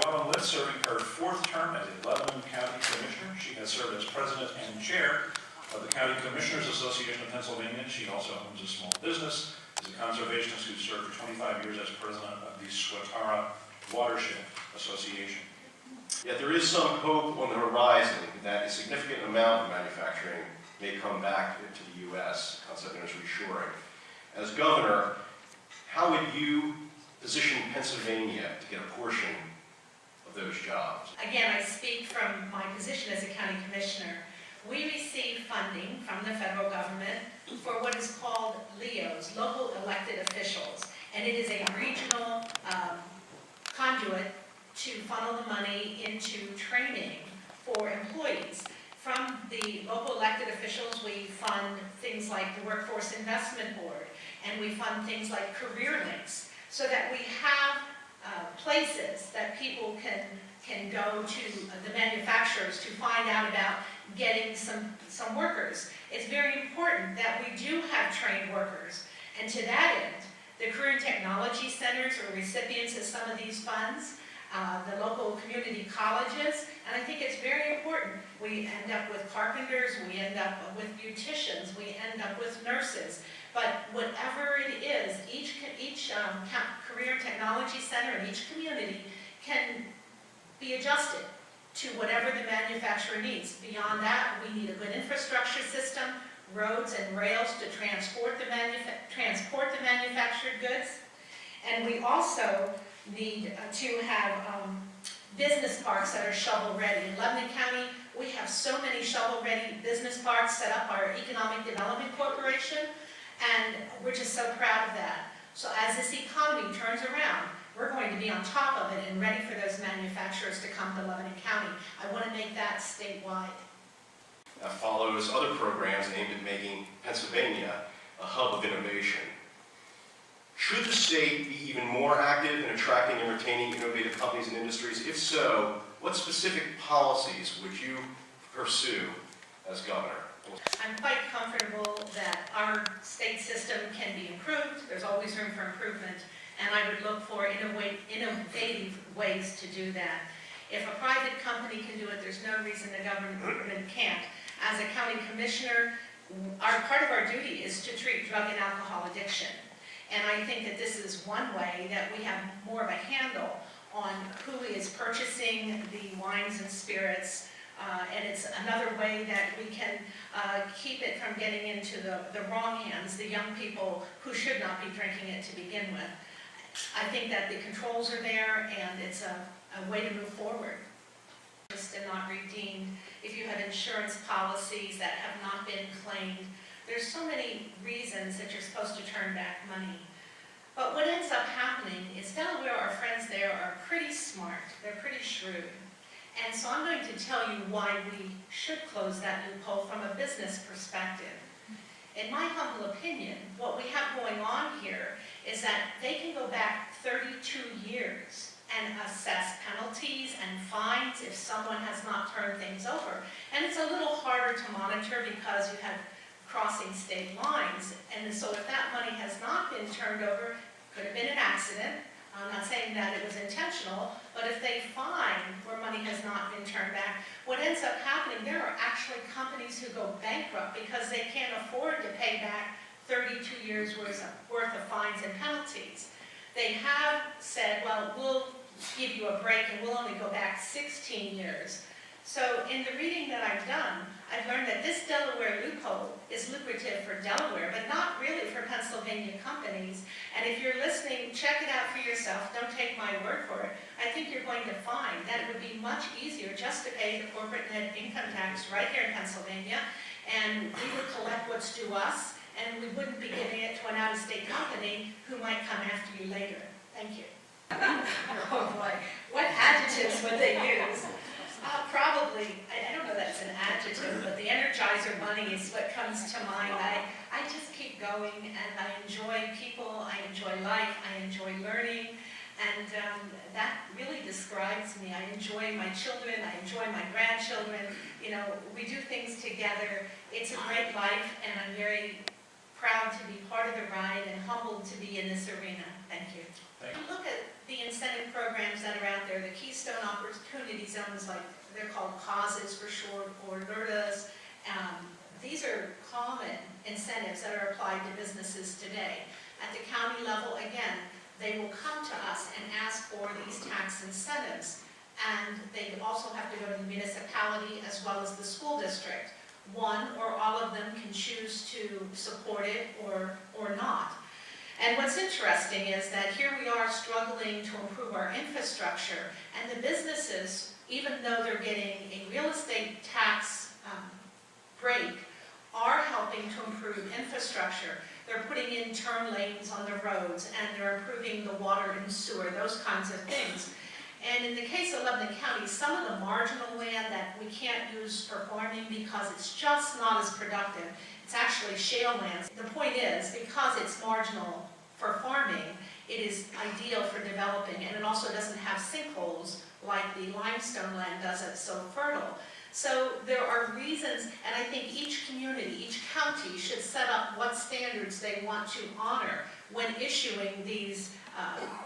Litz, serving her fourth term as a Lebanon County Commissioner. She has served as President and Chair of the County Commissioners Association of Pennsylvania. She also owns a small business, is a conservationist who served for 25 years as President of the Swatara Watershed Association. Yet there is some hope on the horizon that a significant amount of manufacturing may come back into the U.S., concept known as reshoring. As governor, how would you position Pennsylvania to get a portion of those jobs? Again, I speak from my position as a county commissioner. We receive funding from the federal government for what is called LEOs, local elected officials, and it is a regional conduit to funnel the money into training for employees. From the local elected officials, we fund things like the Workforce Investment Board, and we fund things like Career Links, so that we have places that people can go to, the manufacturers, to find out about getting some workers. It's very important that we do have trained workers, and to that end, the Career and Technology Centers are recipients of some of these funds, the local community colleges, and I think it's very important. We end up with carpenters, we end up with beauticians, we end up with nurses, but whatever it is, each Career and Technology Center in each community can be adjusted to whatever the manufacturer needs. Beyond that, we need a good infrastructure system, roads and rails to transport the manufactured goods, and we also need to have business parks that are shovel-ready. In Lebanon County, we have so many shovel-ready business parks set up, our Economic Development Corporation, and we're just so proud of that. So as this economy turns around, we're going to be on top of it and ready for those manufacturers to come to Lebanon County. I want to make that statewide. That follows other programs aimed at making Pennsylvania a hub of innovation. Should the state be even more active in attracting and retaining innovative companies and industries? If so, what specific policies would you pursue as governor? I'm quite comfortable that our state system can be improved. There's always room for improvement, and I would look for innovative ways to do that. If a private company can do it, there's no reason the government can't. As a county commissioner, part of our duty is to treat drug and alcohol addiction. And I think that this is one way that we have more of a handle on who is purchasing the wines and spirits, and it's another way that we can keep it from getting into the wrong hands, the young people who should not be drinking it to begin with. I think that the controls are there, and it's a way to move forward. And not redeemed. If you have insurance policies that have not been claimed, there's so many reasons that you're supposed to turn back money. But what ends up happening is Delaware, our friends there, are pretty smart. They're pretty shrewd. And so I'm going to tell you why we should close that loophole from a business perspective. In my humble opinion, what we have going on here is that they can go back 32 years and assess penalties and fines if someone has not turned things over. And it's a little harder to monitor because you have crossing state lines. And so if that money has not been turned over, could have been an accident. I'm not saying that it was intentional, but if they fine where money has not been turned back, what ends up happening, there are actually companies who go bankrupt because they can't afford to pay back 32 years worth of fines and penalties. They have said, well, we'll give you a break and we'll only go back 16 years. So in the reading that I've done, I've learned that this Delaware loophole is lucrative for Delaware, but not really for Pennsylvania companies. And if you're listening, check it out for yourself. Don't take my word for it. I think you're going to find that it would be much easier just to pay the corporate net income tax right here in Pennsylvania, and we would collect what's due us, and we wouldn't be giving it to an out-of-state company who might come after you later. Thank you. Oh boy, what adjectives would they use? Probably, I don't know that it's an adjective, but the Energizer Bunny is what comes to mind. I just keep going, and I enjoy people, I enjoy life, I enjoy learning, and that really describes me. I enjoy my children, I enjoy my grandchildren. You know, we do things together. It's a great life, and I'm very proud to be part of the ride and humbled to be in this arena. Thank you. Thank you. Look at the incentive program. programs that are out there, the Keystone Opportunity Zones, like they're called causes for short, or LERTAs. These are common incentives that are applied to businesses today. At the county level, again, they will come to us and ask for these tax incentives. And they also have to go to the municipality as well as the school district. One or all of them can choose to support it or not. And what's interesting is that here we are struggling to improve our infrastructure, and the businesses, even though they're getting a real estate tax break, are helping to improve infrastructure. They're putting in turn lanes on the roads, and they're improving the water and sewer, those kinds of things. And in the case of Lebanon County, some of the marginal land that we can't use for farming because it's just not as productive, it's actually shale lands. The point is, because it's marginal for farming, it is ideal for developing, and it also doesn't have sinkholes like the limestone land does. It's so fertile. So there are reasons, and I think each community, each county should set up what standards they want to honor when issuing these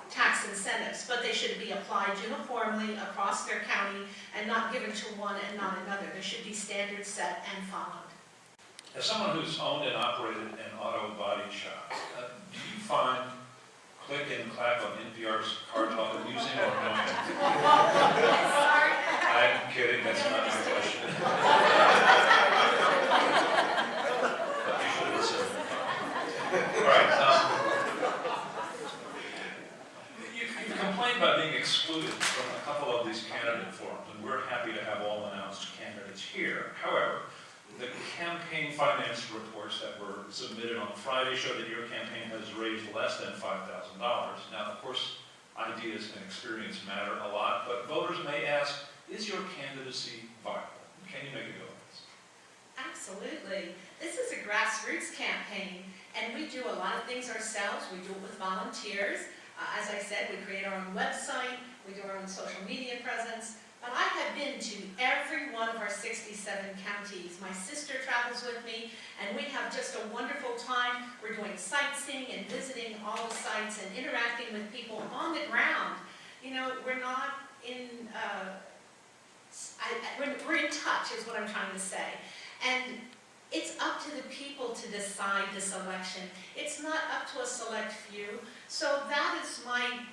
tax incentives, but they should be applied uniformly across their county and not given to one and not another. There should be standards set and followed. As someone who's owned and operated an auto body shop, do you find click and clap on NPR's Car Talk amusing or no? Sorry. I'm kidding, that's not my question. But you should listen. All right. You complained about being excluded from a couple of these candidate forums, and we're happy to have all announced candidates here. However, the campaign finance reports that were submitted on Friday show that your campaign has raised less than $5,000. Now, of course, ideas and experience matter a lot, but voters may ask, is your candidacy viable? Can you make a go of this? Absolutely. This is a grassroots campaign, and we do a lot of things ourselves. We do it with volunteers. As I said, we create our own website, we do our own social media presence, but I have been to every one of our 67 counties. My sister travels with me, and we have just a wonderful time. We're doing sightseeing and visiting all the sites and interacting with people on the ground. You know, we're not in, we're in touch is what I'm trying to say. And it's up to the people to decide this election. It's not up to a select few. So that is my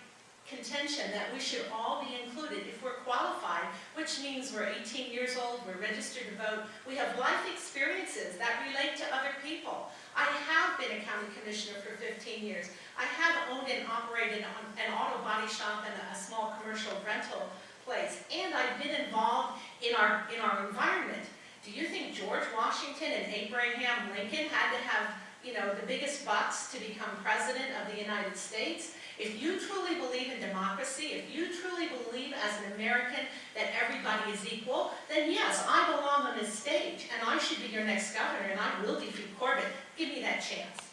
contention, that we should all be included if we're qualified, which means we're 18 years old, we're registered to vote, we have life experiences that relate to other people. I have been a county commissioner for 15 years. I have owned and operated an auto body shop and a small commercial rental place, and I've been involved in our environment. Do you think George Washington and Abraham Lincoln had to have, you know, the biggest bucks to become president of the United States? If you truly believe in democracy, if you truly believe as an American that everybody is equal, then yes, I belong on this stage, and I should be your next governor, and I will defeat Corbett. Give me that chance.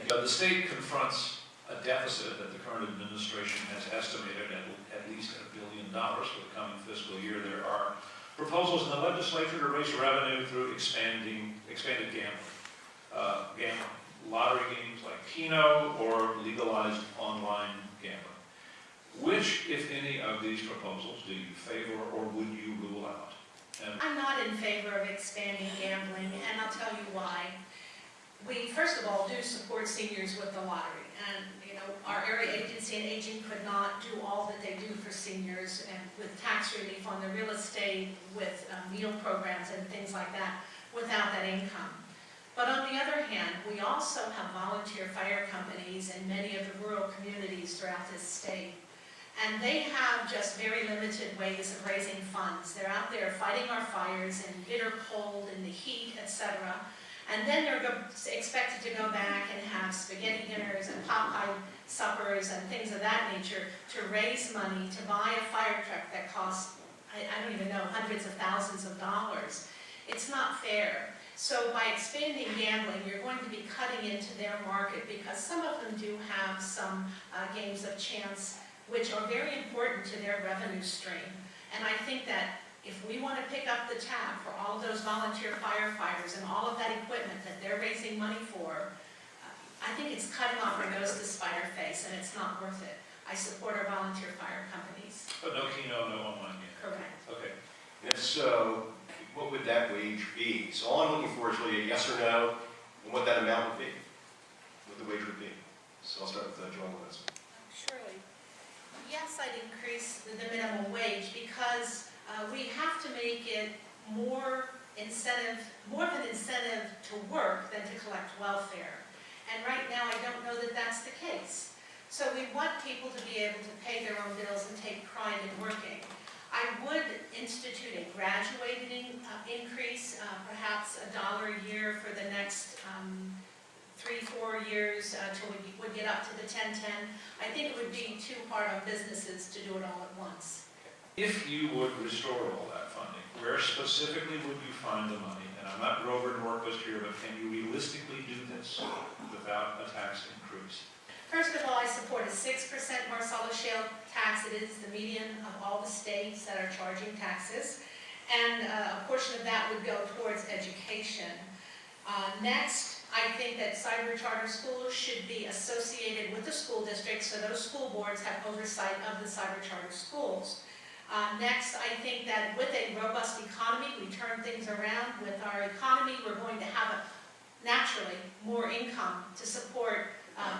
The state confronts a deficit that the current administration has estimated at least $1 billion for the coming fiscal year. There are proposals in the legislature to raise revenue through expanded gambling. Lottery games like Keno or legalized online gambling. Which, if any, of these proposals do you favor or would you rule out? I'm not in favor of expanding gambling, and I'll tell you why. We, first of all, do support seniors with the lottery. And, you know, our area agency and aging could not do all that they do for seniors, and with tax relief on the real estate, with meal programs and things like that, without that income. But on the other hand, we also have volunteer fire companies in many of the rural communities throughout this state. And they have just very limited ways of raising funds. They're out there fighting our fires in bitter cold, in the heat, etc. And then they're expected to go back and have spaghetti dinners and Popeye suppers and things of that nature to raise money to buy a fire truck that costs, I don't even know, hundreds of thousands of dollars. It's not fair. So by expanding gambling, you're going to be cutting into their market, because some of them do have some games of chance, which are very important to their revenue stream. And I think that if we want to pick up the tab for all of those volunteer firefighters and all of that equipment that they're raising money for, I think it's cutting off our nose to spite our face, and it's not worth it. I support our volunteer fire companies. But no Keno, no online game. Correct. Okay. And if so, what would that wage be? So all I'm looking for is really a yes or no, and what that amount would be, what the wage would be. So I'll start with Joan Litz. Surely. Yes, I'd increase the minimum wage because we have to make it more of an incentive to work than to collect welfare. And right now, I don't know that that's the case. So we want people to be able to pay their own bills and take pride in working. I would institute a graduated increase, perhaps $1 a year for the next 3-4 years till we would get up to the 10-10. I think it would be too hard on businesses to do it all at once. If you would restore all that funding, where specifically would you find the money? And I'm not Grover Norquist here, but can you realistically do this without a tax increase? First of all, I support a 6% Marcellus Shale tax. It is the median of all the states that are charging taxes. And a portion of that would go towards education. Next, I think that cyber charter schools should be associated with the school districts, so those school boards have oversight of the cyber charter schools. Next, I think that with a robust economy, we turn things around. With our economy, we're going to have, naturally, more income to support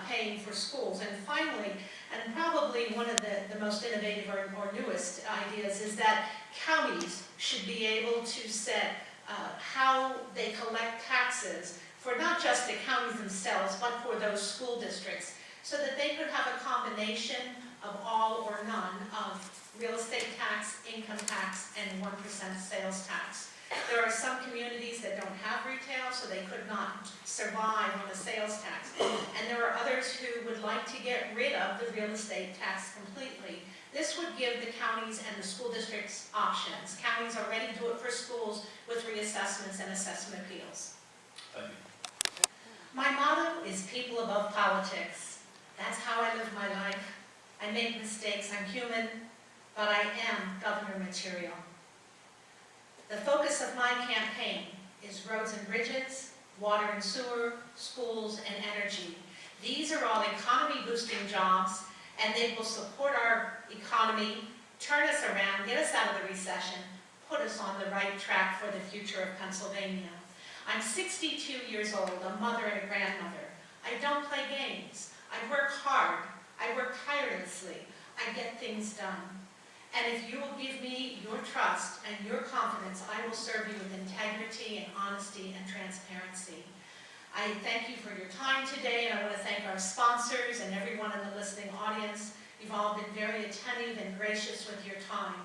paying for schools. And finally, and probably one of the most innovative or newest ideas, is that counties should be able to set how they collect taxes for not just the counties themselves, but for those school districts, so that they could have a combination of all or none of real estate tax, income tax, and 1% sales tax. There are some communities that don't have retail, so they could not survive on a sales tax. And there are others who would like to get rid of the real estate tax completely. This would give the counties and the school districts options. Counties already do it for schools with reassessments and assessment appeals. Thank you. My motto is people above politics. That's how I live my life. I make mistakes, I'm human, but I am governor material. The focus of my campaign is roads and bridges, water and sewer, schools, and energy. These are all economy-boosting jobs, and they will support our economy, turn us around, get us out of the recession, put us on the right track for the future of Pennsylvania. I'm 62 years old, a mother and a grandmother. I don't play games. I work hard. I work tirelessly. I get things done. And if you will give me your trust and your confidence, I will serve you with integrity and honesty and transparency. I thank you for your time today, and I want to thank our sponsors and everyone in the listening audience. You've all been very attentive and gracious with your time.